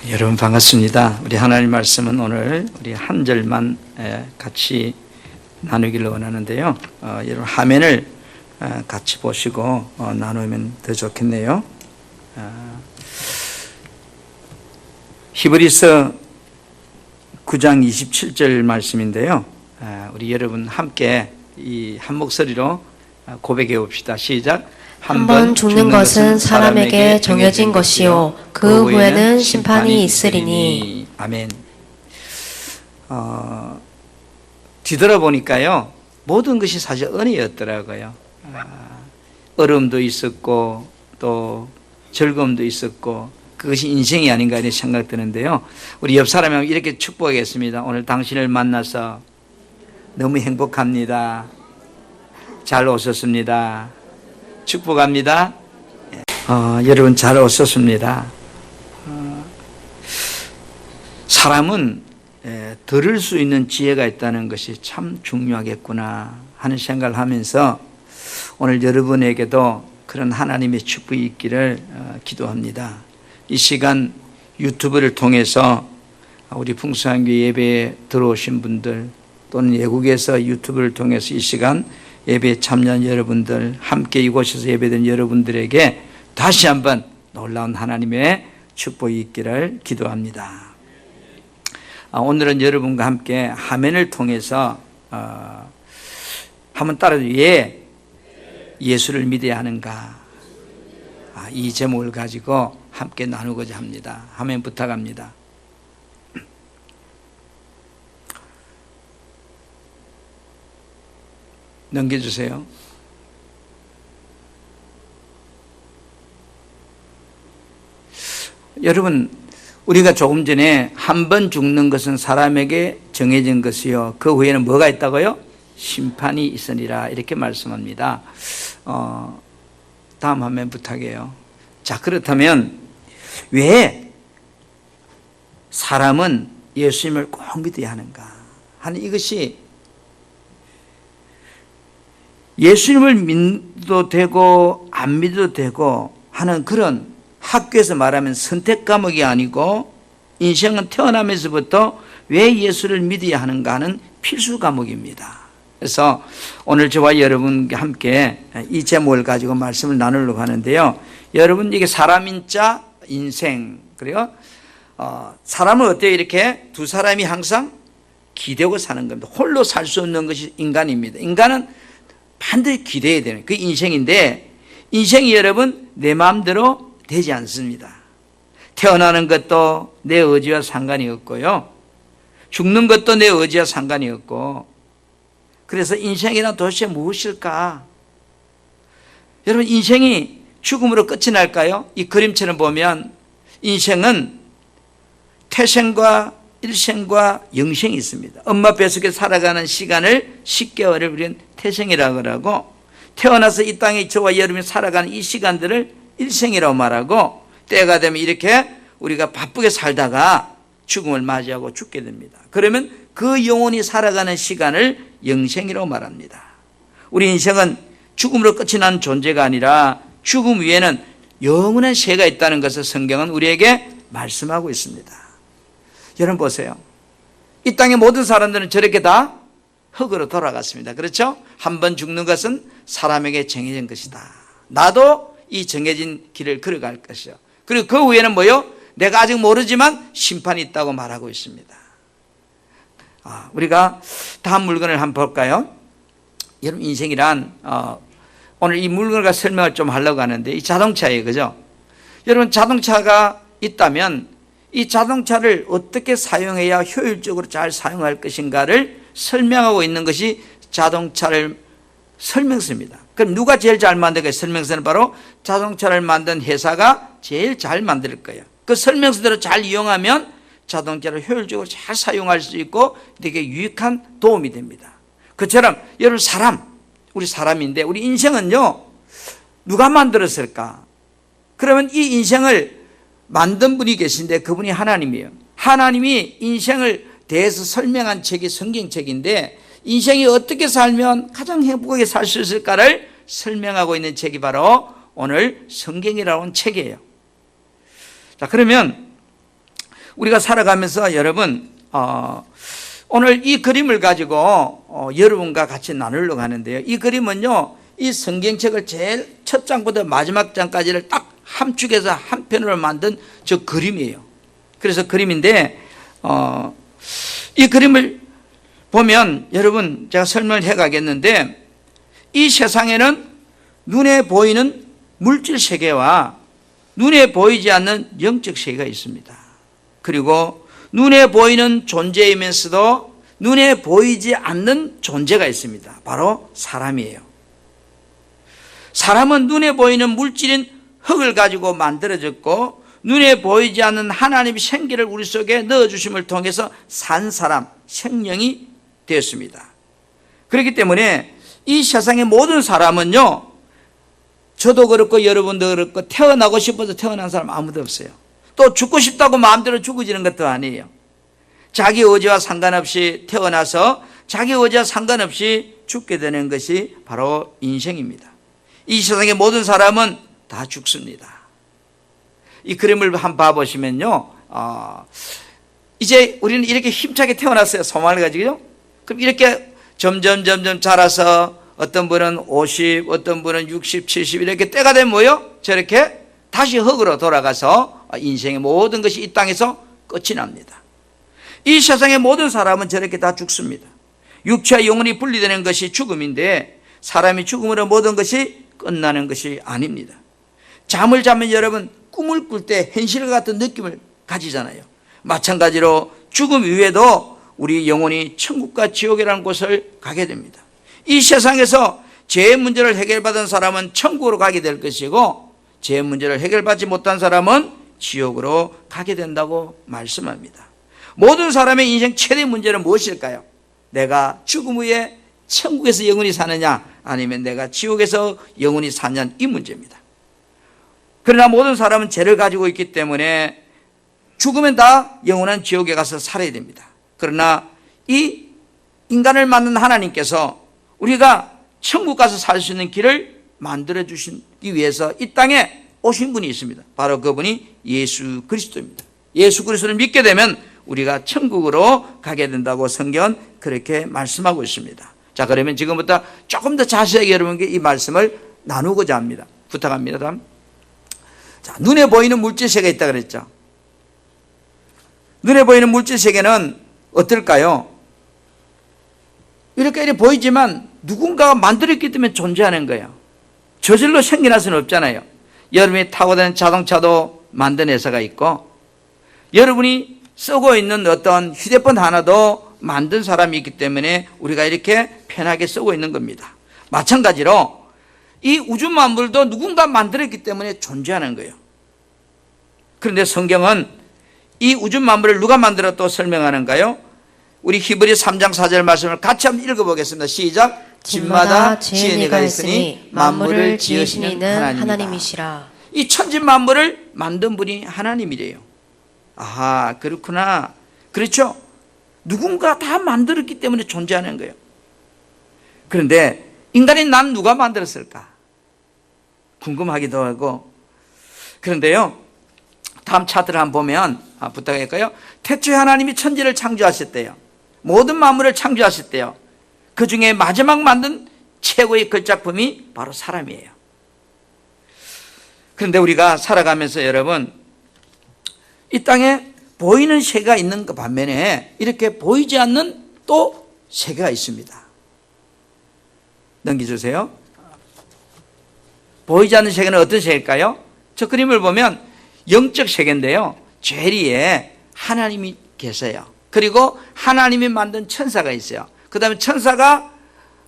여러분 반갑습니다. 우리 하나님 말씀은 오늘 우리 한 절만 같이 나누기를 원하는데요. 여러분 화면을 같이 보시고 나누면 더 좋겠네요. 히브리서 9장 27절 말씀인데요. 우리 여러분 함께 이 한 목소리로 고백해 봅시다. 시작. 한 번 죽는 것은 사람에게 정해진 것이요 그 후에는 심판이 있으리니. 아멘. 뒤돌아보니까요 모든 것이 사실 은혜였더라고요. 어려움도 있었고 또 즐거움도 있었고 그것이 인생이 아닌가 이런 생각 드는데요. 우리 옆 사람이 이렇게 축복하겠습니다. 오늘 당신을 만나서 너무 행복합니다. 잘 오셨습니다. 축복합니다. 여러분 잘 오셨습니다. 사람은 들을 수 있는 지혜가 있다는 것이 참 중요하겠구나 하는 생각을 하면서 오늘 여러분에게도 그런 하나님의 축복이 있기를 기도합니다. 이 시간 유튜브를 통해서 우리 풍성교회 예배에 들어오신 분들 또는 외국에서 유튜브를 통해서 이 시간 예배에 참여한 여러분들, 함께 이곳에서 예배된 여러분들에게 다시 한번 놀라운 하나님의 축복이 있기를 기도합니다. 오늘은 여러분과 함께 화면을 통해서 한번 따라서 왜 예수를 믿어야 하는가, 이 제목을 가지고 함께 나누고자 합니다. 화면 부탁합니다. 넘겨주세요. 여러분, 우리가 조금 전에 한 번 죽는 것은 사람에게 정해진 것이요 그 후에는 뭐가 있다고요? 심판이 있으리라 이렇게 말씀합니다. 다음 화면 부탁해요. 자, 그렇다면 왜 사람은 예수님을 꼭 믿어야 하는가 하는 이것이 예수님을 믿어도 되고 안 믿어도 되고 하는 그런 학교에서 말하면 선택 과목이 아니고 인생은 태어나면서부터 왜 예수를 믿어야 하는가 하는 필수 과목입니다. 그래서 오늘 저와 여러분과 함께 이 제목을 가지고 말씀을 나누려고 하는데요. 여러분 이게 사람인자 인생 그래요? 사람은 어때요? 이렇게 두 사람이 항상 기대고 사는 겁니다. 홀로 살 수 없는 것이 인간입니다. 인간은 반드시 기대해야 되는 그 인생인데 인생이 여러분 내 마음대로 되지 않습니다. 태어나는 것도 내 의지와 상관이 없고요. 죽는 것도 내 의지와 상관이 없고 그래서 인생이란 도대체 무엇일까? 여러분 인생이 죽음으로 끝이 날까요? 이 그림처럼 보면 인생은 태생과 일생과 영생이 있습니다. 엄마 뱃속에 살아가는 시간을 10개월을 우리는 태생이라고 하고 태어나서 이 땅에 저와 여러분이 살아가는 이 시간들을 일생이라고 말하고 때가 되면 이렇게 우리가 바쁘게 살다가 죽음을 맞이하고 죽게 됩니다. 그러면 그 영혼이 살아가는 시간을 영생이라고 말합니다. 우리 인생은 죽음으로 끝이 난 존재가 아니라 죽음 위에는 영원한 세가 있다는 것을 성경은 우리에게 말씀하고 있습니다. 여러분 보세요. 이 땅의 모든 사람들은 저렇게 다 흙으로 돌아갔습니다. 그렇죠? 한 번 죽는 것은 사람에게 정해진 것이다. 나도 이 정해진 길을 걸어갈 것이요. 그리고 그 후에는 뭐요? 내가 아직 모르지만 심판이 있다고 말하고 있습니다. 우리가 다음 물건을 한번 볼까요? 여러분 인생이란 오늘 이 물건을 설명을 좀 하려고 하는데 이 자동차예요. 그죠? 여러분 자동차가 있다면 이 자동차를 어떻게 사용해야 효율적으로 잘 사용할 것인가를 설명하고 있는 것이 자동차를 설명서입니다. 그럼 누가 제일 잘 만들까요? 설명서는 바로 자동차를 만든 회사가 제일 잘 만들 거예요. 그 설명서대로 잘 이용하면 자동차를 효율적으로 잘 사용할 수 있고 되게 유익한 도움이 됩니다. 그처럼 여러분 우리 사람인데 우리 인생은요 누가 만들었을까? 그러면 이 인생을 만든 분이 계신데 그분이 하나님이에요. 하나님이 인생을 대해서 설명한 책이 성경책인데 인생이 어떻게 살면 가장 행복하게 살 수 있을까를 설명하고 있는 책이 바로 오늘 성경이라는 책이에요. 자, 그러면 우리가 살아가면서 여러분 오늘 이 그림을 가지고 여러분과 같이 나누려고 하는데요. 이 그림은요, 이 성경책을 제일 첫 장부터 마지막 장까지를 딱 함축해서 한 편으로 만든 저 그림이에요. 그래서 그림인데 이 그림을 보면 여러분 제가 설명을 해가겠는데, 이 세상에는 눈에 보이는 물질 세계와 눈에 보이지 않는 영적 세계가 있습니다. 그리고 눈에 보이는 존재이면서도 눈에 보이지 않는 존재가 있습니다. 바로 사람이에요. 사람은 눈에 보이는 물질인 흙을 가지고 만들어졌고, 눈에 보이지 않는 하나님의 생기를 우리 속에 넣어주심을 통해서 산 사람, 생명이 되었습니다. 그렇기 때문에 이 세상의 모든 사람은요, 저도 그렇고 여러분도 그렇고 태어나고 싶어서 태어난 사람 아무도 없어요. 또 죽고 싶다고 마음대로 죽어지는 것도 아니에요. 자기 의지와 상관없이 태어나서 자기 의지와 상관없이 죽게 되는 것이 바로 인생입니다. 이 세상의 모든 사람은 다 죽습니다. 이 그림을 한번 봐보시면요, 이제 우리는 이렇게 힘차게 태어났어요. 소망을 가지고요. 그럼 이렇게 점점 자라서 어떤 분은 50, 어떤 분은 60, 70 이렇게 때가 되면 뭐요? 저렇게 다시 흙으로 돌아가서 인생의 모든 것이 이 땅에서 끝이 납니다. 이 세상의 모든 사람은 저렇게 다 죽습니다. 육체와 영혼이 분리되는 것이 죽음인데, 사람이 죽음으로 모든 것이 끝나는 것이 아닙니다. 잠을 자면 여러분 꿈을 꿀 때 현실 같은 느낌을 가지잖아요. 마찬가지로 죽음 이후에도 우리 영혼이 천국과 지옥이라는 곳을 가게 됩니다. 이 세상에서 죄의 문제를 해결받은 사람은 천국으로 가게 될 것이고, 죄의 문제를 해결받지 못한 사람은 지옥으로 가게 된다고 말씀합니다. 모든 사람의 인생 최대 문제는 무엇일까요? 내가 죽음 후에 천국에서 영원히 사느냐, 아니면 내가 지옥에서 영원히 사느냐, 이 문제입니다. 그러나 모든 사람은 죄를 가지고 있기 때문에 죽으면 다 영원한 지옥에 가서 살아야 됩니다. 그러나 이 인간을 만든 하나님께서 우리가 천국 가서 살 수 있는 길을 만들어 주시기 위해서 이 땅에 오신 분이 있습니다. 바로 그분이 예수 그리스도입니다. 예수 그리스도를 믿게 되면 우리가 천국으로 가게 된다고 성경은 그렇게 말씀하고 있습니다. 자, 그러면 지금부터 조금 더 자세하게 여러분께 이 말씀을 나누고자 합니다. 부탁합니다. 다음. 자, 눈에 보이는 물질 세계가 있다 그랬죠. 눈에 보이는 물질 세계는 어떨까요? 이렇게 보이지만 누군가가 만들었기 때문에 존재하는 거예요. 저절로 생겨날 수는 없잖아요. 여러분이 타고 다니는 자동차도 만든 회사가 있고, 여러분이 쓰고 있는 어떤 휴대폰 하나도 만든 사람이 있기 때문에 우리가 이렇게 편하게 쓰고 있는 겁니다. 마찬가지로 이 우주 만물도 누군가 만들었기 때문에 존재하는 거예요. 그런데 성경은 이 우주 만물을 누가 만들었다고 설명하는가요? 우리 히브리 3장 4절 말씀을 같이 한번 읽어보겠습니다. 시작. 집마다 지은 이가 있으니 만물을 지으신 이는 하나님이시라. 이 천지 만물을 만든 분이 하나님이래요. 아하, 그렇구나. 그렇죠? 누군가 다 만들었기 때문에 존재하는 거예요. 그런데 인간인 난 누가 만들었을까? 궁금하기도 하고. 그런데요, 다음 차트를 한번 보면 부탁할까요? 태초에 하나님이 천지를 창조하셨대요. 모든 만물을 창조하셨대요. 그 중에 마지막 만든 최고의 걸작품이 바로 사람이에요. 그런데 우리가 살아가면서 여러분, 이 땅에 보이는 세계가 있는 그 반면에 이렇게 보이지 않는 또 세계가 있습니다. 넘겨주세요. 보이지 않는 세계는 어떤 세계일까요? 저 그림을 보면 영적 세계인데요, 죄리에 하나님이 계세요. 그리고 하나님이 만든 천사가 있어요. 그 다음에 천사가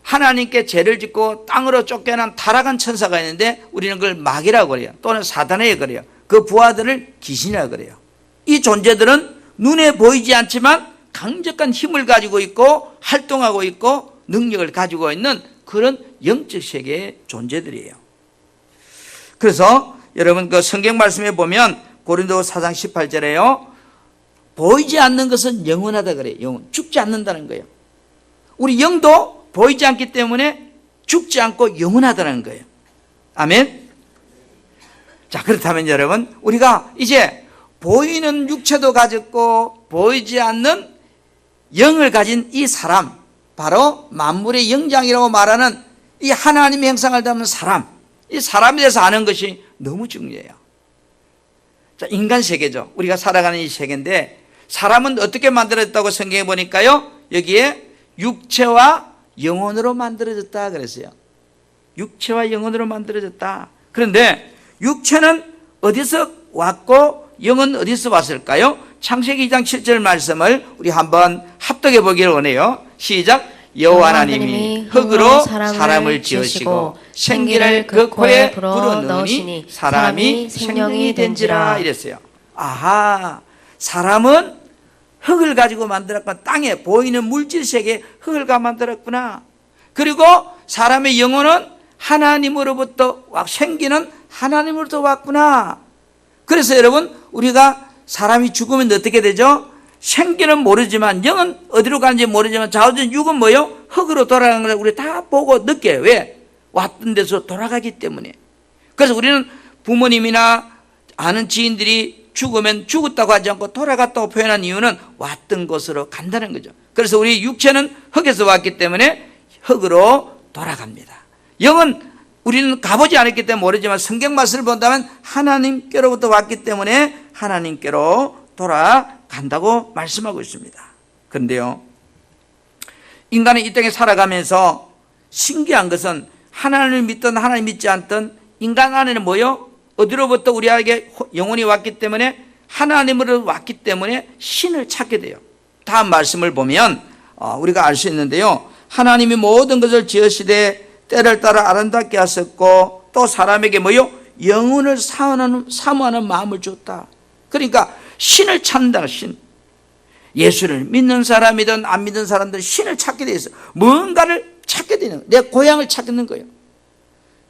하나님께 죄를 짓고 땅으로 쫓겨난 타락한 천사가 있는데 우리는 그걸 마귀라고 그래요. 또는 사단이라고 그래요. 그 부하들을 귀신이라고 그래요. 이 존재들은 눈에 보이지 않지만 강력한 힘을 가지고 있고 활동하고 있고 능력을 가지고 있는 그런 영적 세계의 존재들이에요. 그래서 여러분 그 성경 말씀에 보면 고린도서 4장 18절에요. 보이지 않는 것은 영원하다 그래요. 영원. 죽지 않는다는 거예요. 우리 영도 보이지 않기 때문에 죽지 않고 영원하다는 거예요. 아멘. 자, 그렇다면 여러분, 우리가 이제 보이는 육체도 가졌고 보이지 않는 영을 가진 이 사람, 바로 만물의 영장이라고 말하는 이 하나님의 형상을 담은 사람, 이 사람에 대해서 아는 것이 너무 중요해요. 자, 인간 세계죠. 우리가 살아가는 이 세계인데 사람은 어떻게 만들어졌다고 성경에 보니까요, 여기에 육체와 영혼으로 만들어졌다 그랬어요. 육체와 영혼으로 만들어졌다. 그런데 육체는 어디서 왔고 영은 어디서 왔을까요? 창세기 2장 7절 말씀을 우리 한번 합독해 보기를 원해요. 시작. 여호와 하나님이 흙으로 사람을 지으시고 생기를 그 코에 불어넣으시니 사람이 생명이 된지라 이랬어요. 아하, 사람은 흙을 가지고 만들었구나. 땅에 보이는 물질 세계에 흙을 가지고 만들었구나. 그리고 사람의 영혼은 하나님으로부터 생기는 하나님으로부터 왔구나. 그래서 여러분, 우리가 사람이 죽으면 어떻게 되죠? 생기는 모르지만 영은 어디로 가는지 모르지만 자어진 육은 뭐요? 흙으로 돌아가는 걸 우리 다 보고 느껴요. 왜? 왔던 데서 돌아가기 때문에. 그래서 우리는 부모님이나 아는 지인들이 죽으면 죽었다고 하지 않고 돌아갔다고 표현한 이유는 왔던 곳으로 간다는 거죠. 그래서 우리 육체는 흙에서 왔기 때문에 흙으로 돌아갑니다. 영은 우리는 가보지 않았기 때문에 모르지만 성경 말씀을 본다면 하나님께로부터 왔기 때문에 하나님께로 돌아간다고 말씀하고 있습니다. 그런데요, 인간은 이 땅에 살아가면서 신기한 것은 하나님을 믿든 하나님 믿지 않든 인간 안에는 뭐요? 어디로부터 우리에게 영혼이 왔기 때문에 하나님으로 왔기 때문에 신을 찾게 돼요. 다음 말씀을 보면 우리가 알 수 있는데요, 하나님이 모든 것을 지으시되 때를 따라 아름답게 하셨고 또 사람에게 뭐요? 영혼을 사모하는 마음을 줬다. 그러니까 신을 찾는다. 신. 예수를 믿는 사람이든 안 믿는 사람들은 신을 찾게 돼 있어요. 뭔가를 찾게 되는 거예요. 내 고향을 찾는 거예요.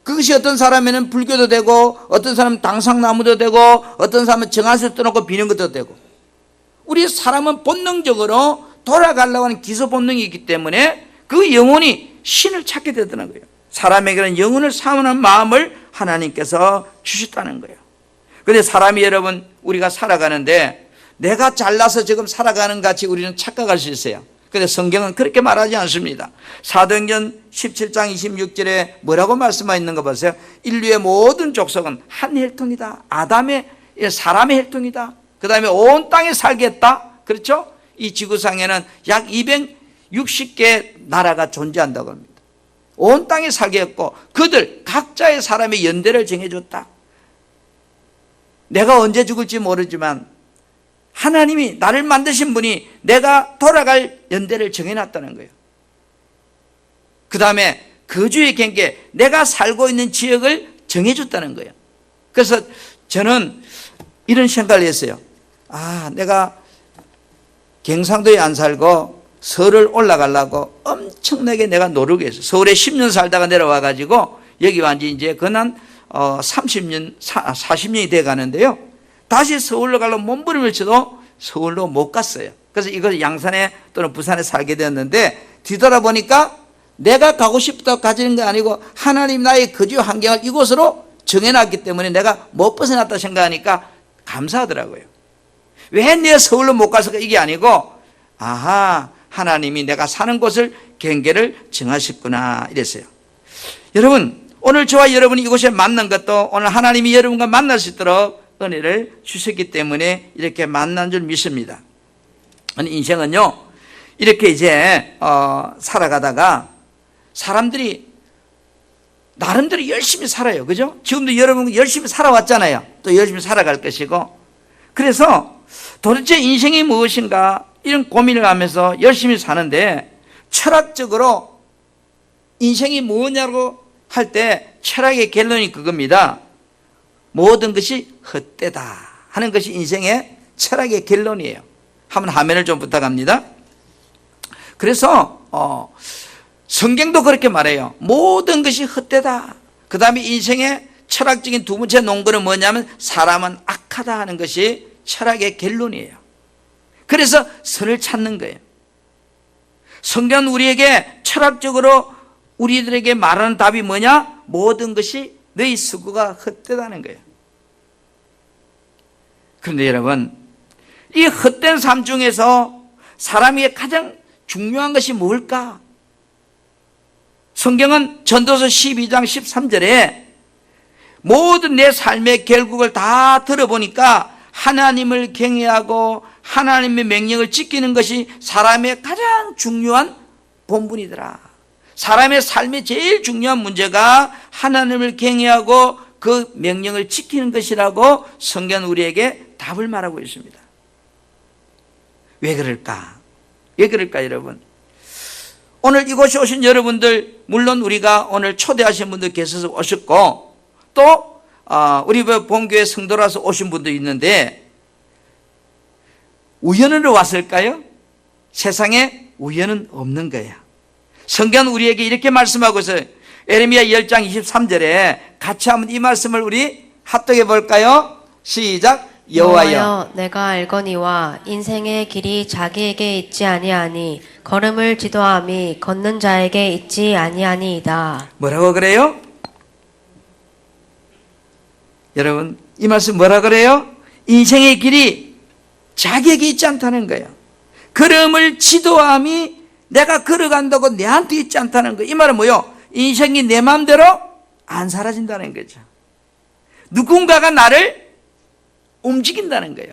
그것이 어떤 사람에는 불교도 되고 어떤 사람은 당상나무도 되고 어떤 사람은 정한수 떠놓고 비는 것도 되고, 우리 사람은 본능적으로 돌아가려고 하는 기소 본능이 있기 때문에 그 영혼이 신을 찾게 되더라고요. 사람에게는 영혼을 사모하는 마음을 하나님께서 주셨다는 거예요. 그런데 사람이, 여러분, 우리가 살아가는데 내가 잘나서 지금 살아가는 같이 우리는 착각할 수 있어요. 그런데 성경은 그렇게 말하지 않습니다. 사도행전 17장 26절에 뭐라고 말씀하고 있는 거 보세요. 인류의 모든 족속은 한 혈통이다. 아담의, 사람의 혈통이다. 그 다음에 온 땅에 살겠다. 그렇죠? 이 지구상에는 약 260개 나라가 존재한다고 합니다. 온 땅에 살게 했고 그들 각자의 사람의 연대를 정해줬다. 내가 언제 죽을지 모르지만 하나님이 나를 만드신 분이 내가 돌아갈 연대를 정해놨다는 거예요. 그 다음에 거주의 경계, 내가 살고 있는 지역을 정해줬다는 거예요. 그래서 저는 이런 생각을 했어요. 내가 경상도에 안 살고 서울을 올라가려고 엄청나게 내가 노력을 했어요. 서울에 10년 살다가 내려와가지고 여기 완전히 이제 근한 30년, 40년이 돼 가는데요. 다시 서울로 가려면 몸부림을 쳐도 서울로 못 갔어요. 그래서 이걸 양산에 또는 부산에 살게 되었는데 뒤돌아보니까 내가 가고 싶다고 가지는 게 아니고 하나님 나의 거주 환경을 이곳으로 정해놨기 때문에 내가 못 벗어났다 생각하니까 감사하더라고요. 왜 내가 서울로 못 갔을까? 이게 아니고 하나님이 내가 사는 곳을 경계를 정하셨구나 이랬어요. 여러분, 오늘 저와 여러분이 이곳에 만난 것도 오늘 하나님이 여러분과 만날 수 있도록 은혜를 주셨기 때문에 이렇게 만난 줄 믿습니다. 인생은요, 이렇게 이제 살아가다가 사람들이 나름대로 열심히 살아요. 그죠? 지금도 여러분 열심히 살아왔잖아요. 또 열심히 살아갈 것이고, 그래서 도대체 인생이 무엇인가 이런 고민을 하면서 열심히 사는데, 철학적으로 인생이 뭐냐고 할 때 철학의 결론이 그겁니다. 모든 것이 헛되다 하는 것이 인생의 철학의 결론이에요. 한번 화면을 좀 부탁합니다. 그래서 성경도 그렇게 말해요. 모든 것이 헛되다. 그 다음에 인생의 철학적인 두 번째 논거는 뭐냐면 사람은 악하다 하는 것이 철학의 결론이에요. 그래서 선을 찾는 거예요. 성경은 우리에게 철학적으로 우리들에게 말하는 답이 뭐냐? 모든 것이 너희 수고가 헛되다는 거예요. 그런데 여러분, 이 헛된 삶 중에서 사람에게 가장 중요한 것이 뭘까? 성경은 전도서 12장 13절에 모든 내 삶의 결국을 다 들어보니까 하나님을 경외하고 하나님의 명령을 지키는 것이 사람의 가장 중요한 본분이더라. 사람의 삶의 제일 중요한 문제가 하나님을 경외하고 그 명령을 지키는 것이라고 성경은 우리에게 답을 말하고 있습니다. 왜 그럴까? 왜 그럴까, 여러분? 오늘 이곳에 오신 여러분들, 물론 우리가 오늘 초대하신 분들 계셔서 오셨고, 또 우리 본교회 성도라서 오신 분도 있는데, 우연으로 왔을까요? 세상에 우연은 없는 거야. 성경은 우리에게 이렇게 말씀하고 있어요. 에레미야 10장 23절에 같이 한번 이 말씀을 우리 합독해 볼까요? 시작. 여호와여, 내가 알거니와 인생의 길이 자기에게 있지 아니하니 걸음을 지도함이 걷는 자에게 있지 아니하니이다. 뭐라고 그래요? 여러분, 이 말씀 뭐라 그래요? 인생의 길이 자기에게 있지 않다는 거예요. 걸음을 지도함이 내가 걸어간다고 내한테 있지 않다는 거예요. 이 말은 뭐예요? 인생이 내 마음대로 안 사라진다는 거죠. 누군가가 나를 움직인다는 거예요.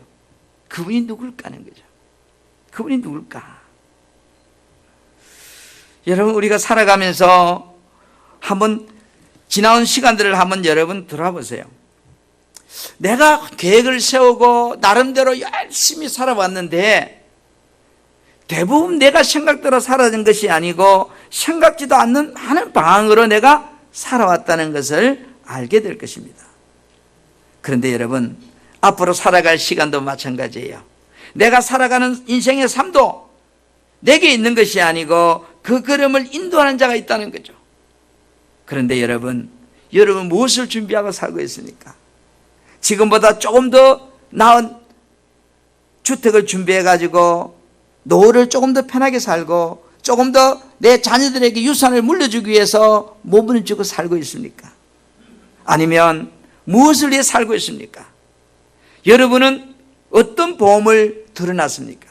그분이 누굴까 하는 거죠. 그분이 누굴까? 여러분, 우리가 살아가면서 한번 지나온 시간들을 한번 여러분 돌아보세요. 내가 계획을 세우고 나름대로 열심히 살아왔는데 대부분 내가 생각대로 살아진 것이 아니고 생각지도 않는 많은 방향으로 내가 살아왔다는 것을 알게 될 것입니다. 그런데 여러분, 앞으로 살아갈 시간도 마찬가지예요. 내가 살아가는 인생의 삶도 내게 있는 것이 아니고 그 걸음을 인도하는 자가 있다는 거죠. 그런데 여러분 무엇을 준비하고 살고 있습니까? 지금보다 조금 더 나은 주택을 준비해가지고 노후를 조금 더 편하게 살고 조금 더 내 자녀들에게 유산을 물려주기 위해서 몸을 주고 살고 있습니까? 아니면 무엇을 위해 살고 있습니까? 여러분은 어떤 보험을 들어놨습니까?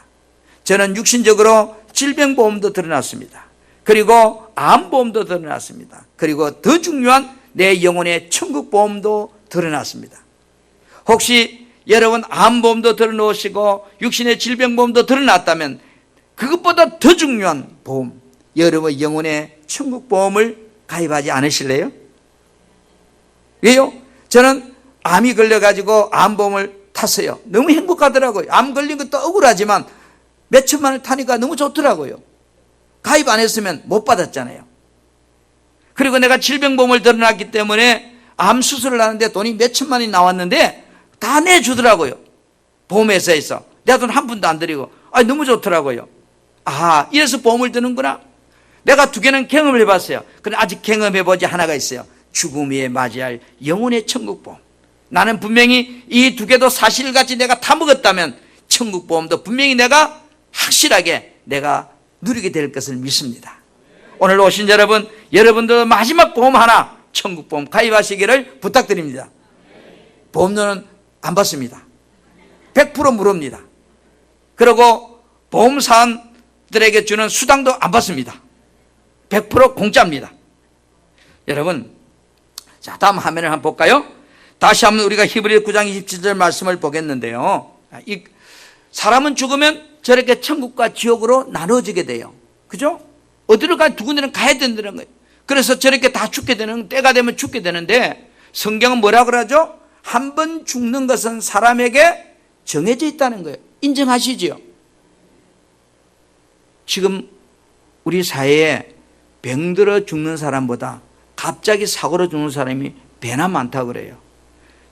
저는 육신적으로 질병보험도 들어놨습니다. 그리고 암보험도 들어놨습니다. 그리고 더 중요한 내 영혼의 천국보험도 들어놨습니다. 혹시 여러분 암보험도 들어놓으시고 육신의 질병보험도 들어놨다면 그것보다 더 중요한 보험, 여러분 영혼의 천국보험을 가입하지 않으실래요? 왜요? 저는 암이 걸려가지고 암보험을 탔어요. 너무 행복하더라고요. 암 걸린 것도 억울하지만 몇 천만 원 타니까 너무 좋더라고요. 가입 안 했으면 못 받았잖아요. 그리고 내가 질병보험을 들어놨기 때문에 암 수술을 하는데 돈이 몇 천만 원이 나왔는데 다 내주더라고요. 보험회사에서. 내가 돈 한 푼도 안 들이고. 너무 좋더라고요. 이래서 보험을 드는구나. 내가 두 개는 경험을 해봤어요. 그런데 아직 경험해보지 하나가 있어요. 죽음 위에 맞이할 영혼의 천국보험. 나는 분명히 이 두 개도 사실같이 내가 다 먹었다면 천국보험도 분명히 내가 확실하게 내가 누리게 될 것을 믿습니다. 오늘 오신 여러분, 여러분들 마지막 보험 하나 천국보험 가입하시기를 부탁드립니다. 보험료는 안 받습니다. 100% 무료입니다. 그리고 보험사들에게 주는 수당도 안 받습니다. 100% 공짜입니다. 여러분, 자, 다음 화면을 한번 볼까요? 다시 한번 우리가 히브리 9장 27절 말씀을 보겠는데요. 이 사람은 죽으면 저렇게 천국과 지옥으로 나눠지게 돼요. 그죠? 어디로 두 군데는 가야 된다는 거예요. 그래서 저렇게 다 죽게 되는, 때가 되면 죽게 되는데 성경은 뭐라 그러죠? 한 번 죽는 것은 사람에게 정해져 있다는 거예요. 인정하시지요? 지금 우리 사회에 병들어 죽는 사람보다 갑자기 사고로 죽는 사람이 배나 많다고 그래요.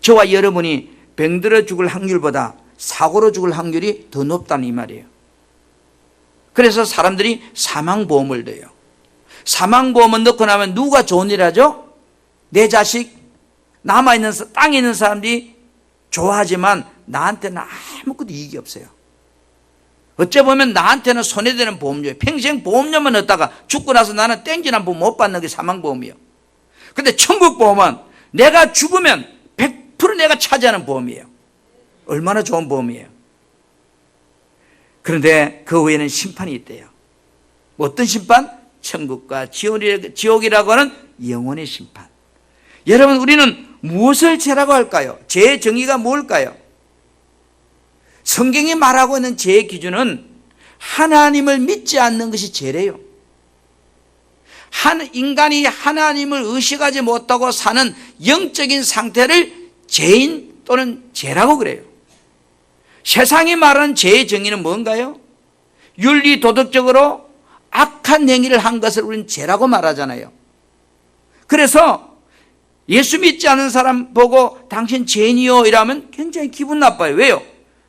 저와 여러분이 병들어 죽을 확률보다 사고로 죽을 확률이 더 높다는 이 말이에요. 그래서 사람들이 사망보험을 넣어요. 사망보험을 넣고 나면 누가 좋은 일 하죠? 내 자식, 남아있는, 땅에 있는 사람들이 좋아하지만 나한테는 아무것도 이익이 없어요. 어째 보면 나한테는 손해되는 보험료예요. 평생 보험료만 넣었다가 죽고 나서 나는 땡진 한 번 못 받는 게 사망보험이에요. 근데 천국보험은 내가 죽으면 100% 내가 차지하는 보험이에요. 얼마나 좋은 보험이에요. 그런데 그 후에는 심판이 있대요. 어떤 심판? 천국과 지옥이라고 하는 영원의 심판. 여러분, 우리는 무엇을 죄라고 할까요? 죄의 정의가 뭘까요? 성경이 말하고 있는 죄의 기준은 하나님을 믿지 않는 것이 죄래요. 인간이 하나님을 의식하지 못하고 사는 영적인 상태를 죄인 또는 죄라고 그래요. 세상이 말하는 죄의 정의는 뭔가요? 윤리 도덕적으로 악한 행위를 한 것을 우리는 죄라고 말하잖아요. 그래서 예수 믿지 않는 사람 보고 당신 죄인이요 이러면 굉장히 기분 나빠요. 왜요?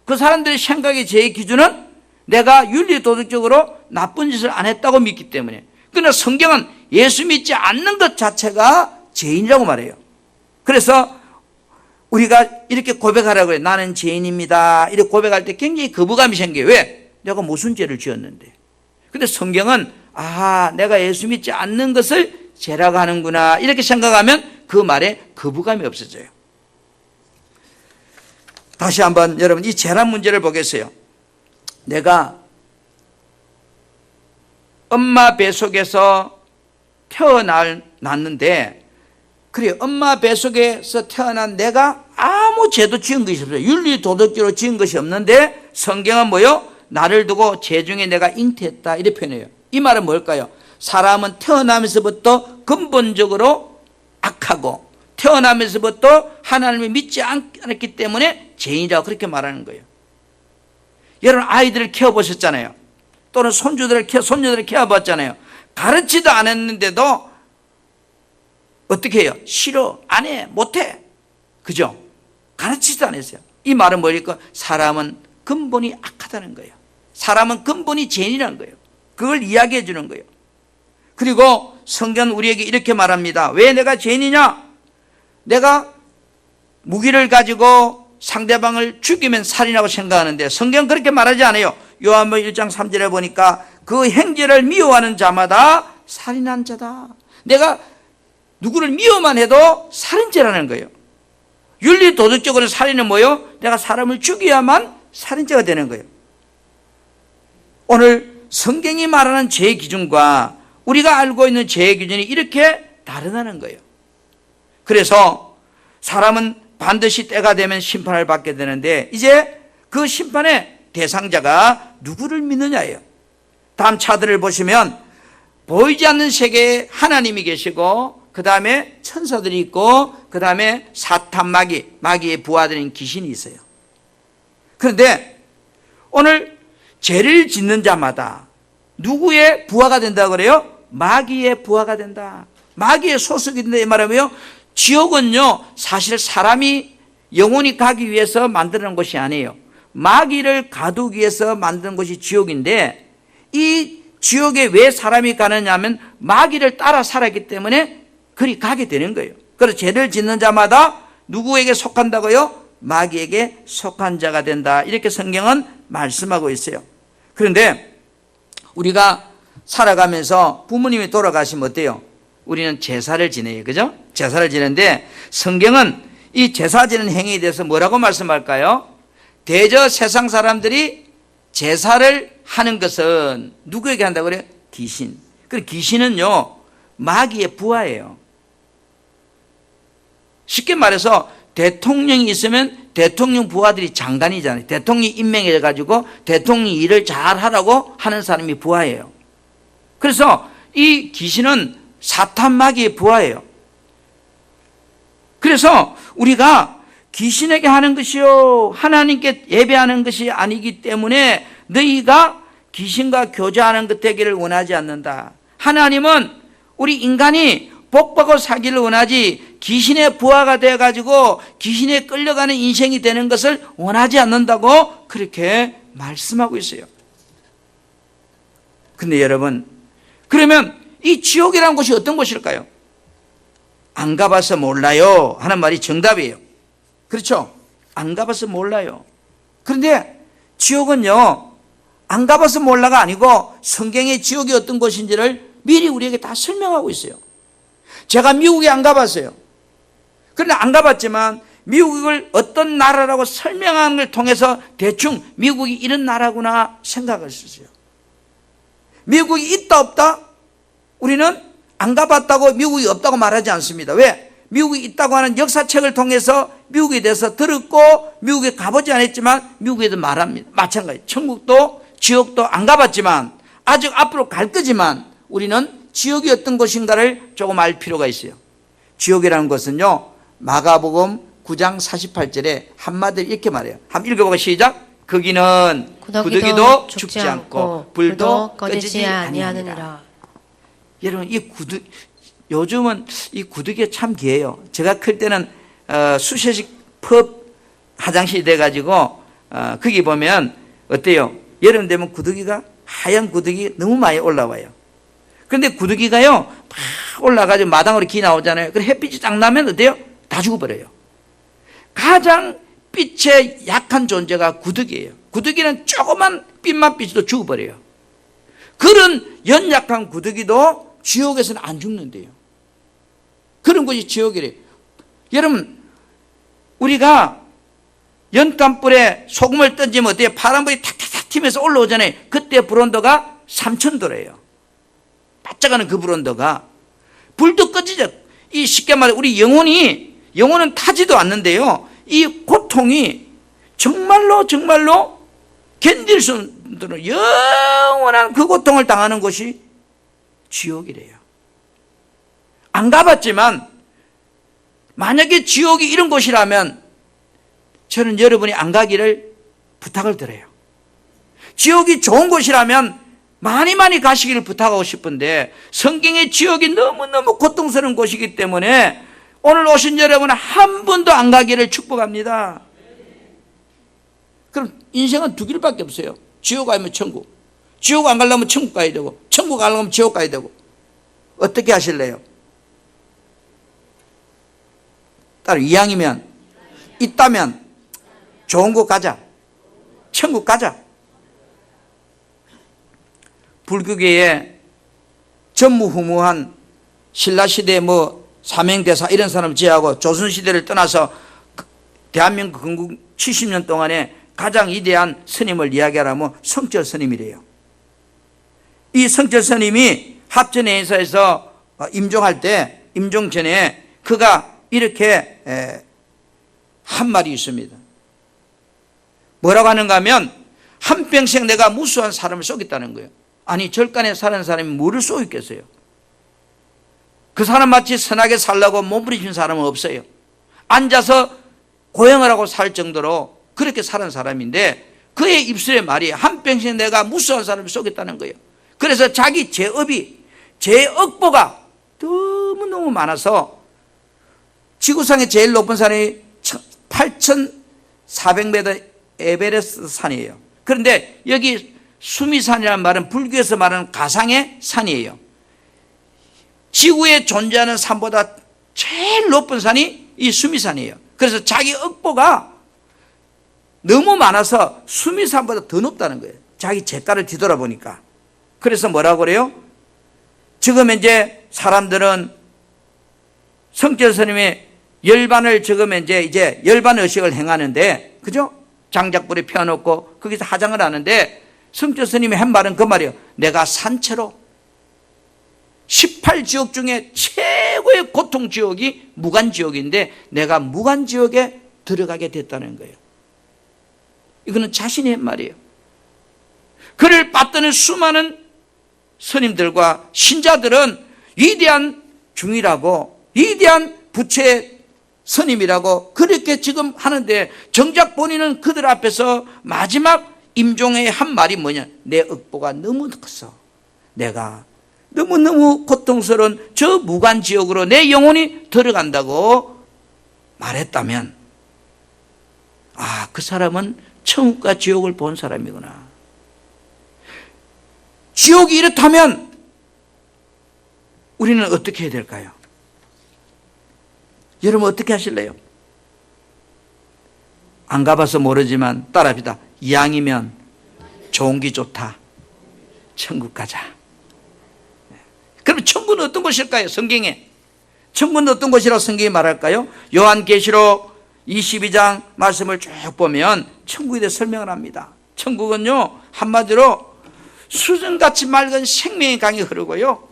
그 사람들의 생각의 죄의 기준은 내가 윤리 도덕적으로 나쁜 짓을 안 했다고 믿기 때문에. 그러나 성경은 예수 믿지 않는 것 자체가 죄인이라고 말해요. 그래서 우리가 이렇게 고백하라고 해요. 나는 죄인입니다. 이렇게 고백할 때 굉장히 거부감이 생겨요. 왜? 내가 무슨 죄를 지었는데. 근데 성경은 내가 예수 믿지 않는 것을 죄라고 하는구나 이렇게 생각하면 그 말에 거부감이 없어져요. 다시 한번 여러분 이 죄란 문제를 보겠어요. 내가 엄마 뱃속에서 태어났는데 그래 엄마 뱃속에서 태어난 내가 아무 죄도 지은 것이 없어요. 윤리 도덕적으로 지은 것이 없는데 성경은 뭐요? 나를 두고 죄 중에 내가 잉태했다 이렇게 표현해요. 이 말은 뭘까요? 사람은 태어나면서부터 근본적으로 악하고 태어나면서부터 하나님을 믿지 않았기 때문에 죄인이라고 그렇게 말하는 거예요. 여러분 아이들을 키워보셨잖아요. 또는 손주들을 키워봤잖아요. 가르치도 안 했는데도 어떻게 해요? 싫어, 안 해, 못해. 그죠? 가르치지도 안 했어요. 이 말은 뭐니까 사람은 근본이 악하다는 거예요. 사람은 근본이 죄인이라는 거예요. 그걸 이야기해 주는 거예요. 그리고 성경은 우리에게 이렇게 말합니다. 왜 내가 죄인이냐? 내가 무기를 가지고 상대방을 죽이면 살인하고 생각하는데 성경은 그렇게 말하지 않아요. 요한복음 1장 3절에 보니까 그 행제를 미워하는 자마다 살인한 자다. 내가 누구를 미워만 해도 살인죄라는 거예요. 윤리 도덕적으로 살인은 뭐예요? 내가 사람을 죽여야만 살인죄가 되는 거예요. 오늘 성경이 말하는 죄의 기준과 우리가 알고 있는 죄의 기준이 이렇게 다르다는 거예요. 그래서 사람은 반드시 때가 되면 심판을 받게 되는데 이제 그 심판의 대상자가 누구를 믿느냐예요. 다음 차들을 보시면 보이지 않는 세계에 하나님이 계시고 그 다음에 천사들이 있고 그 다음에 사탄 마귀의 부하들인 귀신이 있어요. 그런데 오늘 죄를 짓는 자마다 누구의 부하가 된다고 그래요? 마귀의 부하가 된다. 마귀의 소속이 된다 이 말하면요. 지옥은요 사실 사람이 영원히 가기 위해서 만드는 것이 아니에요. 마귀를 가두기 위해서 만든 것이 지옥인데 이 지옥에 왜 사람이 가느냐 하면 마귀를 따라 살았기 때문에 그리 가게 되는 거예요. 그래서 죄를 짓는 자마다 누구에게 속한다고요? 마귀에게 속한 자가 된다. 이렇게 성경은 말씀하고 있어요. 그런데 우리가 살아가면서 부모님이 돌아가시면 어때요? 우리는 제사를 지내요. 그죠? 제사를 지내는데 성경은 이 제사 지는 행위에 대해서 뭐라고 말씀할까요? 대저 세상 사람들이 제사를 하는 것은 누구에게 한다고 그래요? 귀신. 그 귀신은요 마귀의 부하예요. 쉽게 말해서 대통령이 있으면 대통령 부하들이 장관이잖아요. 대통령이 임명해가지고 대통령이 일을 잘 하라고 하는 사람이 부하예요. 그래서 이 귀신은 사탄 마귀의 부하예요. 그래서 우리가 귀신에게 하는 것이요 하나님께 예배하는 것이 아니기 때문에 너희가 귀신과 교제하는 것 되기를 원하지 않는다. 하나님은 우리 인간이 복받고 살기를 원하지 귀신의 부하가 되어가지고 귀신에 끌려가는 인생이 되는 것을 원하지 않는다고 그렇게 말씀하고 있어요. 근데 여러분 그러면 이 지옥이라는 곳이 어떤 곳일까요? 안 가봐서 몰라요 하는 말이 정답이에요. 그렇죠? 안 가봐서 몰라요. 그런데 지옥은요 안 가봐서 몰라가 아니고 성경의 지옥이 어떤 곳인지를 미리 우리에게 다 설명하고 있어요. 제가 미국에 안 가봤어요. 그런데 안 가봤지만 미국을 어떤 나라라고 설명하는 걸 통해서 대충 미국이 이런 나라구나 생각할 수 있어요. 미국이 있다 없다? 우리는 안 가봤다고 미국이 없다고 말하지 않습니다. 왜? 미국이 있다고 하는 역사책을 통해서 미국에 대해서 들었고 미국에 가보지 않았지만 미국에도 말합니다. 마찬가지. 천국도 지옥도 안 가봤지만 아직 앞으로 갈 거지만 우리는 지옥이 어떤 곳인가를 조금 알 필요가 있어요. 지옥이라는 것은요, 마가복음 9장 48절에 한마디로 이렇게 말해요. 한번 읽어보고 시작. 거기는 구더기도 죽지 않고 불도 꺼지지 아니하느니라. 여러분, 요즘은 이 구더기가 참 귀해요. 제가 클 때는 수세식 펍 화장실이 돼가지고 거기 보면 어때요? 여름 되면 구더기가 하얀 구더기 너무 많이 올라와요. 그런데 구더기가요 막 올라가지고 마당으로 기 나오잖아요. 그래 햇빛이 딱 나면 어때요? 다 죽어버려요. 가장 빛에 약한 존재가 구더기예요. 구더기는 조그만 빛만 비춰도 죽어버려요. 그런 연약한 구더기도 지옥에서는 안 죽는데요. 그런 것이 지옥이래요. 여러분, 우리가 연탄불에 소금을 던지면 어때요? 파란불이 탁탁탁 튀면서 올라오잖아요. 그때 불온도가 3000도래요. 바짝하는 그 불온도가. 불도 꺼지죠. 이 쉽게 말해 우리 영혼은 타지도 않는데요. 이 고통이 정말로 견딜 수 없는 영원한 그 고통을 당하는 것이 지옥이래요. 안 가봤지만 만약에 지옥이 이런 곳이라면 저는 여러분이 안 가기를 부탁을 드려요. 지옥이 좋은 곳이라면 많이 가시기를 부탁하고 싶은데 성경의 지옥이 너무너무 고통스러운 곳이기 때문에 오늘 오신 여러분 한 번도 안 가기를 축복합니다. 그럼 인생은 두 길밖에 없어요. 지옥 가면 천국. 지옥 안 가려면 천국 가야 되고 천국 가려면 지옥 가야 되고. 어떻게 하실래요? 따로 이왕이면 있다면 좋은 곳 가자. 천국 가자. 불교계에 전무후무한 신라시대 사명대사 이런 사람 제하고 조선시대를 떠나서 대한민국 건국 70년 동안에 가장 위대한 스님을 이야기하라면 성철 스님이래요. 이 성철 스님이 합전회의사에서 임종할 때, 임종 전에 그가 이렇게 한 말이 있습니다. 뭐라고 하는가 하면 한평생 내가 무수한 사람을 쏘겠다는 거예요. 아니 절간에 사는 사람이 뭐를 쏘겠어요? 그 사람 마치 선하게 살라고 몸부림친 사람은 없어요. 앉아서 고행을 하고 살 정도로 그렇게 사는 사람인데 그의 입술의 말이 한평생 내가 무수한 사람을 쏘겠다는 거예요. 그래서 자기 제억보가 너무너무 많아서 지구상의 제일 높은 산이 8,400m 에베레스트 산이에요. 그런데 여기 수미산이라는 말은 불교에서 말하는 가상의 산이에요. 지구에 존재하는 산보다 제일 높은 산이 이 수미산이에요. 그래서 자기 억보가 너무 많아서 수미산보다 더 높다는 거예요. 자기 제가를 뒤돌아보니까. 그래서 뭐라고 그래요? 지금 이제 사람들은 성철 스님의 열반을 지금 이제 열반 의식을 행하는데, 그죠? 장작불에 펴놓고 거기서 화장을 하는데 성철 스님이 한 말은 그 말이에요. 내가 산채로 18지옥 중에 최고의 고통지옥이 무간지옥인데 내가 무간지옥에 들어가게 됐다는 거예요. 이거는 자신의 말이에요. 그를 받드는 수많은 스님들과 신자들은 위대한 중이라고, 위대한 부처의 스님이라고 그렇게 지금 하는데 정작 본인은 그들 앞에서 마지막 임종의 한 말이 뭐냐? 내 억보가 너무 컸어. 내가 너무너무 고통스러운 저 무간지옥으로 내 영혼이 들어간다고 말했다면 그 사람은 천국과 지옥을 본 사람이구나. 지옥이 이렇다면 우리는 어떻게 해야 될까요? 여러분 어떻게 하실래요? 안 가봐서 모르지만 따라합시다. 이왕이면 좋은 게 좋다. 천국 가자. 그럼 천국은 어떤 곳일까요? 성경에. 천국은 어떤 곳이라고 성경이 말할까요? 요한계시록 22장 말씀을 쭉 보면 천국에 대해 설명을 합니다. 천국은요, 한마디로 수정같이 맑은 생명의 강이 흐르고요,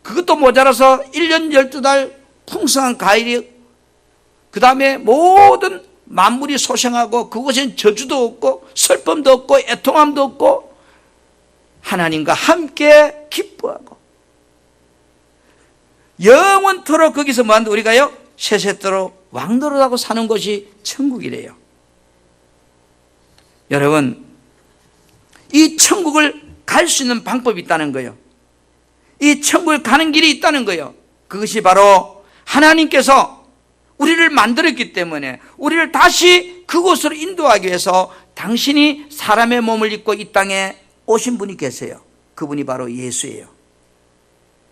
그것도 모자라서 1년 12달 풍성한 과일이, 그 다음에 모든 만물이 소생하고, 그곳엔 저주도 없고 슬픔도 없고 애통함도 없고 하나님과 함께 기뻐하고 영원토록 거기서 뭐한다? 우리가요, 세세토록 왕노릇하고 사는 것이 천국이래요. 여러분, 이 천국을 갈 수 있는 방법이 있다는 거예요. 이 천국을 가는 길이 있다는 거예요. 그것이 바로 하나님께서 우리를 만들었기 때문에 우리를 다시 그곳으로 인도하기 위해서 당신이 사람의 몸을 입고 이 땅에 오신 분이 계세요. 그분이 바로 예수예요.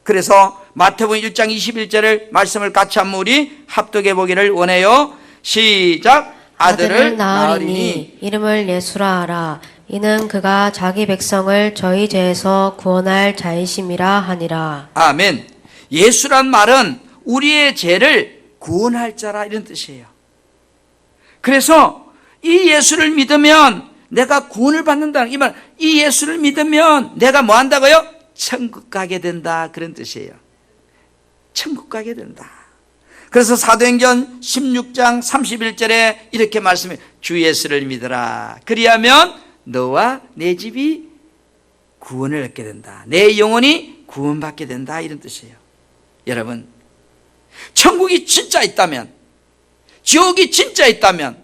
그래서 마태복음 1장 21절을 말씀을 같이 한번 우리 합독해 보기를 원해요. 시작. 아들을 낳으리니 이름을 예수라 하라. 이는 그가 자기 백성을 저희 죄에서 구원할 자이심이라 하니라. 아멘. 예수란 말은 우리의 죄를 구원할 자라, 이런 뜻이에요. 그래서 이 예수를 믿으면 내가 구원을 받는다는, 이 말, 이 예수를 믿으면 내가 뭐 한다고요? 천국 가게 된다, 그런 뜻이에요. 천국 가게 된다. 그래서 사도행전 16장 31절에 이렇게 말씀해, 주 예수를 믿어라. 그리하면 너와 내 집이 구원을 얻게 된다. 내 영혼이 구원받게 된다, 이런 뜻이에요. 여러분, 천국이 진짜 있다면, 지옥이 진짜 있다면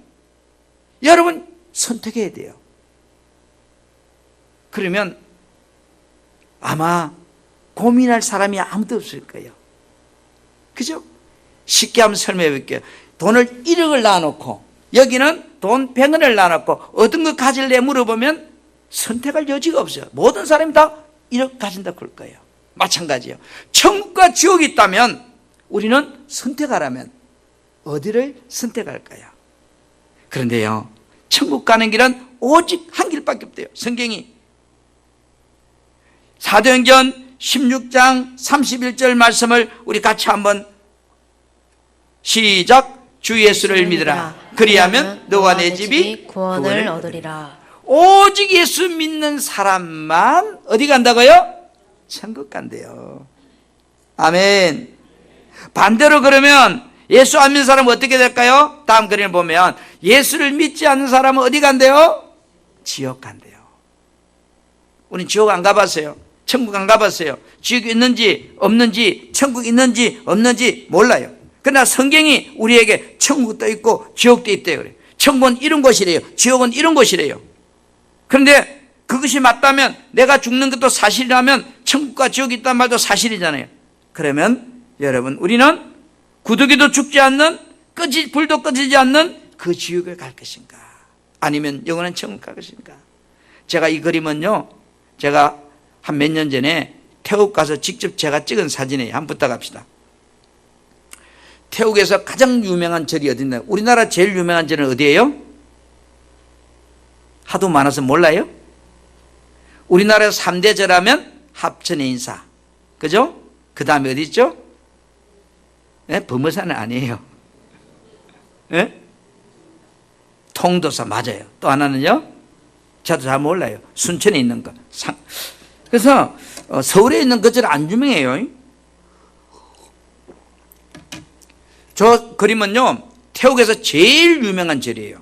여러분 선택해야 돼요. 그러면 아마 고민할 사람이 아무도 없을 거예요. 그죠? 쉽게 한번 설명해 볼게요. 돈을 1억을 놔놓고 여기는 돈 100원을 놔놓고 어떤 거 가질래 물어보면 선택할 여지가 없어요. 모든 사람이 다 1억 가진다고 그럴 거예요. 마찬가지예요. 천국과 지옥이 있다면 우리는 선택하라면 어디를 선택할까요? 그런데요, 천국 가는 길은 오직 한 길밖에 없대요. 성경이 사도행전 16장 31절 말씀을 우리 같이 한번 시작. 주 예수를 믿으라. 그리하면 너와 내 집이 구원을 얻으리라. 오직 예수 믿는 사람만 어디 간다고요? 천국 간대요. 아멘. 반대로 그러면 예수 안 믿는 사람은 어떻게 될까요? 다음 그림을 보면 예수를 믿지 않는 사람은 어디 간대요? 지옥 간대요. 우린 지옥 안 가봤어요. 천국 안 가봤어요. 지옥이 있는지 없는지, 천국 있는지 없는지 몰라요. 그러나 성경이 우리에게 천국도 있고 지옥도 있대요. 그래요. 천국은 이런 곳이래요. 지옥은 이런 곳이래요. 그런데 그것이 맞다면, 내가 죽는 것도 사실이라면 천국과 지옥이 있다는 말도 사실이잖아요. 그러면 여러분, 우리는 구더기도 죽지 않는, 불도 꺼지지 않는 그 지옥을 갈 것인가, 아니면 영원한 천국 갈 것인가? 제가 이 그림은요, 제가 한 몇 년 전에 태국 가서 직접 제가 찍은 사진이에요. 한번 부탁합시다. 태국에서 가장 유명한 절이 어딘가요? 우리나라 제일 유명한 절은 어디예요? 하도 많아서 몰라요? 우리나라에서 3대 절하면 합천의 인사, 그죠? 그 다음에 어디 있죠? 네? 범어사는 아니에요. 네? 통도사 맞아요. 또 하나는요? 저도 잘 몰라요. 순천에 있는 거. 그래서 서울에 있는 그 절 안 유명해요. 저 그림은요, 태국에서 제일 유명한 절이에요.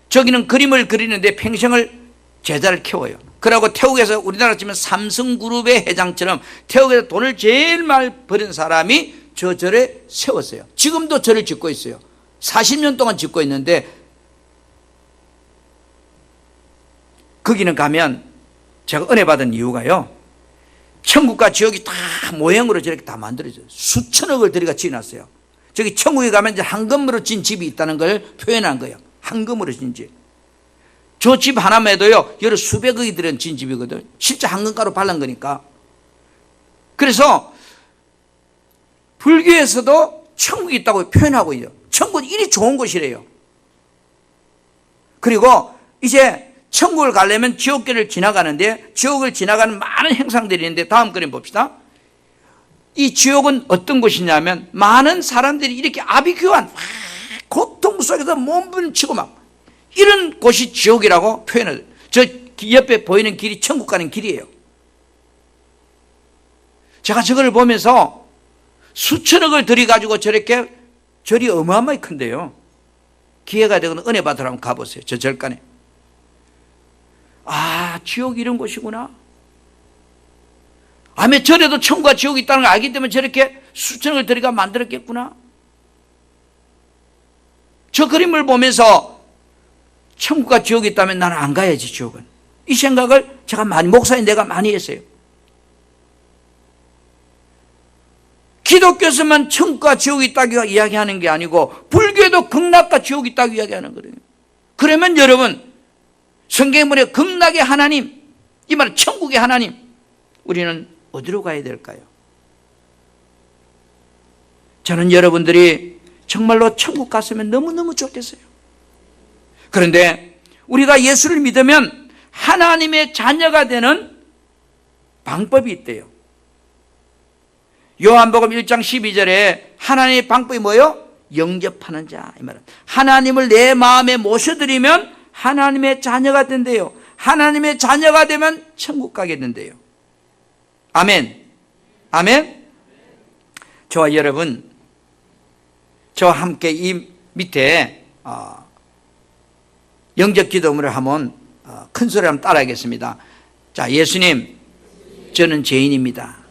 저기는 그림을 그리는데 평생을 제자를 키워요. 그러고 태국에서 우리나라 치면 삼성그룹의 회장처럼 태국에서 돈을 제일 많이 버린 사람이 저 절에 세웠어요. 지금도 절을 짓고 있어요. 40년 동안 짓고 있는데, 거기는 가면 제가 은혜 받은 이유가요, 천국과 지옥이 다 모형으로 저렇게 다 만들어져요. 수천억을 들여가 지어놨어요. 저기 천국에 가면 이제 황금으로 진 집이 있다는 걸 표현한 거예요. 황금으로 진 집. 저 집 하나만 해도요, 여러 수백억이 들은 진 집이거든. 실제 황금가루 발란 거니까. 그래서 불교에서도 천국이 있다고 표현하고 있어요. 천국은 이리 좋은 곳이래요. 그리고 이제 천국을 가려면 지옥길을 지나가는데, 지옥을 지나가는 많은 행상들이 있는데, 다음 그림 봅시다. 이 지옥은 어떤 곳이냐면 많은 사람들이 이렇게 아비규환 고통 속에서 몸부림치고 막 이런 곳이 지옥이라고 표현을. 저 옆에 보이는 길이 천국 가는 길이에요. 제가 저걸 보면서 수천억을 들여가지고 저렇게 절이 어마어마하게 큰데요. 기회가 되거나 은혜 받으러 한번 가보세요. 저 절간에. 아, 지옥이 이런 곳이구나. 아멘. 절에도 천국과 지옥이 있다는 걸 알기 때문에 저렇게 수천억을 들여가 만들었겠구나. 저 그림을 보면서 천국과 지옥이 있다면 나는 안 가야지, 지옥은. 이 생각을 제가 목사인 내가 많이 했어요. 기독교에서만 천국과 지옥이 있다고 이야기하는 게 아니고 불교에도 극락과 지옥이 있다고 이야기하는 거예요. 그러면 여러분, 성경에 보면 극락의 하나님, 이 말은 천국의 하나님, 우리는 어디로 가야 될까요? 저는 여러분들이 정말로 천국 갔으면 너무너무 좋겠어요. 그런데 우리가 예수를 믿으면 하나님의 자녀가 되는 방법이 있대요. 요한복음 1장 12절에 하나님의 방법이 뭐예요? 영접하는 자, 이 말은 하나님을 내 마음에 모셔드리면 하나님의 자녀가 된대요. 하나님의 자녀가 되면 천국 가게 된대요. 아멘. 아멘. 저와 여러분, 저와 함께 이 밑에 영접 기도문을 한번 큰 소리로 한번 따라하겠습니다. 자, 예수님, 저는 죄인입니다.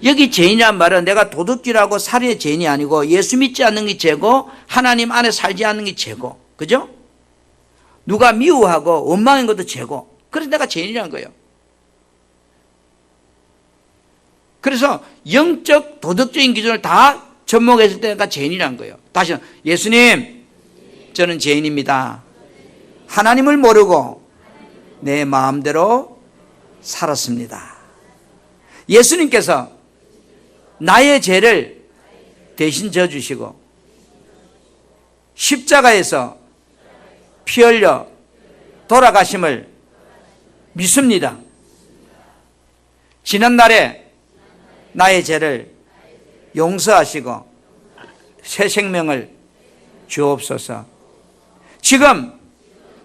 여기 죄인이란 말은 내가 도둑질하고 살인의 죄인이 아니고 예수 믿지 않는 게 죄고 하나님 안에 살지 않는 게 죄고, 그죠? 누가 미워하고 원망한 것도 죄고, 그래서 내가 죄인이라는 거예요. 그래서 영적 도덕적인 기준을 다 접목했을 때 내가 죄인이라는 거예요. 다시 예수님, 저는 죄인입니다. 하나님을 모르고 내 마음대로 살았습니다. 예수님께서 나의 죄를 대신 져주시고 십자가에서 피 흘려 돌아가심을 믿습니다. 지난날에 나의 죄를 용서하시고 새 생명을 주옵소서. 지금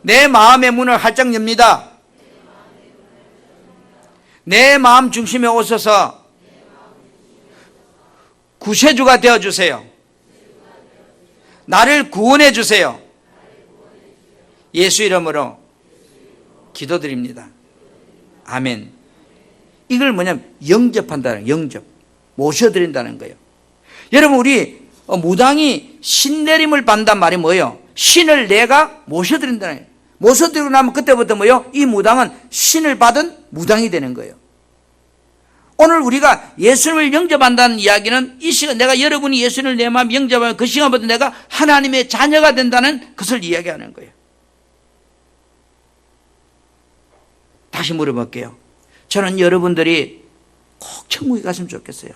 내 마음의 문을 활짝 엽니다. 내 마음 중심에 오셔서 구세주가 되어주세요. 나를 구원해 주세요. 예수 이름으로 기도드립니다. 아멘. 이걸 뭐냐면 영접한다는, 영접, 모셔드린다는 거예요. 여러분, 우리 무당이 신내림을 받는단 말이 뭐예요? 신을 내가 모셔드린다는 거예요. 모셔드리고 나면 그때부터 뭐예요? 이 무당은 신을 받은 무당이 되는 거예요. 오늘 우리가 예수님을 영접한다는 이야기는 이 시간, 내가 여러분이 예수님을 내 마음에 영접하면 그 시간부터 내가 하나님의 자녀가 된다는 것을 이야기하는 거예요. 다시 물어볼게요. 저는 여러분들이 꼭 천국에 갔으면 좋겠어요.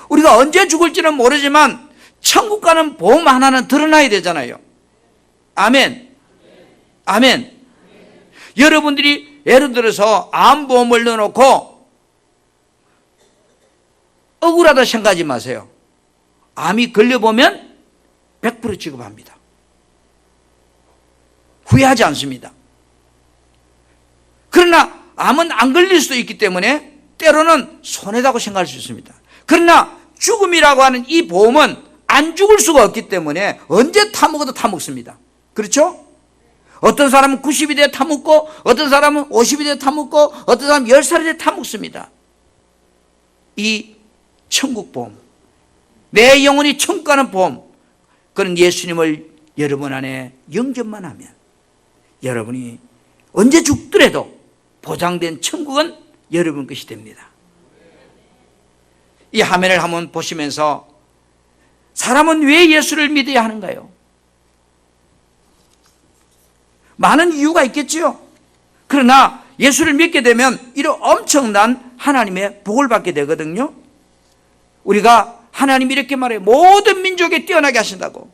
우리가 언제 죽을지는 모르지만 천국 가는 보험 하나는 드러나야 되잖아요. 아멘. 아멘. 여러분들이 예를 들어서 암보험을 넣어놓고 억울하다 생각하지 마세요. 암이 걸려보면 100% 지급합니다. 후회하지 않습니다. 그러나 암은 안 걸릴 수도 있기 때문에 때로는 손해다고 생각할 수 있습니다. 그러나 죽음이라고 하는 이 보험은 안 죽을 수가 없기 때문에 언제 타먹어도 타먹습니다. 그렇죠? 어떤 사람은 90이 돼 타먹고, 어떤 사람은 50이 돼 타먹고, 어떤 사람은 10살이 돼 타먹습니다. 이 천국보험, 내 영혼이 천국 가는 보험, 그런 예수님을 여러분 안에 영접만 하면 여러분이 언제 죽더라도 보장된 천국은 여러분 것이 됩니다. 이 화면을 한번 보시면서 사람은 왜 예수를 믿어야 하는가요? 많은 이유가 있겠지요. 그러나 예수를 믿게 되면 이런 엄청난 하나님의 복을 받게 되거든요. 우리가 하나님이 이렇게 말해요. 모든 민족에 뛰어나게 하신다고.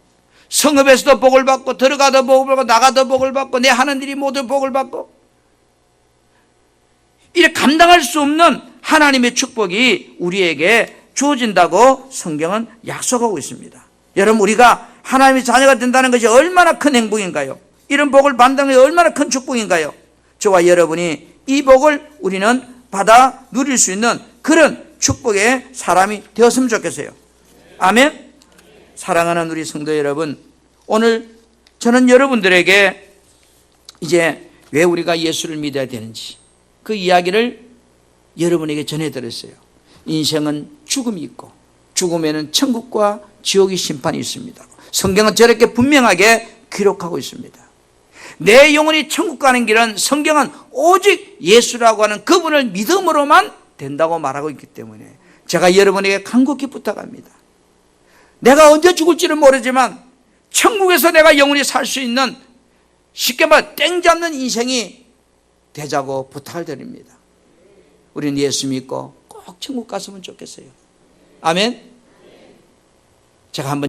성읍에서도 복을 받고, 들어가도 복을 받고, 나가도 복을 받고, 내 하는 일이 모두 복을 받고, 이렇게 감당할 수 없는 하나님의 축복이 우리에게 주어진다고 성경은 약속하고 있습니다. 여러분, 우리가 하나님의 자녀가 된다는 것이 얼마나 큰 행복인가요? 이런 복을 받는 것이 얼마나 큰 축복인가요? 저와 여러분이 이 복을 우리는 받아 누릴 수 있는 그런 축복의 사람이 되었으면 좋겠어요. 아멘. 사랑하는 우리 성도 여러분, 오늘 저는 여러분들에게 이제 왜 우리가 예수를 믿어야 되는지 그 이야기를 여러분에게 전해드렸어요. 인생은 죽음이 있고 죽음에는 천국과 지옥의 심판이 있습니다. 성경은 저렇게 분명하게 기록하고 있습니다. 내 영혼이 천국 가는 길은 성경은 오직 예수라고 하는 그분을 믿음으로만 된다고 말하고 있기 때문에 제가 여러분에게 간곡히 부탁합니다. 내가 언제 죽을지는 모르지만 천국에서 내가 영원히 살 수 있는, 쉽게 말해 땡 잡는 인생이 되자고 부탁을 드립니다. 우리는 예수 믿고 꼭 천국 갔으면 좋겠어요. 아멘. 제가 한번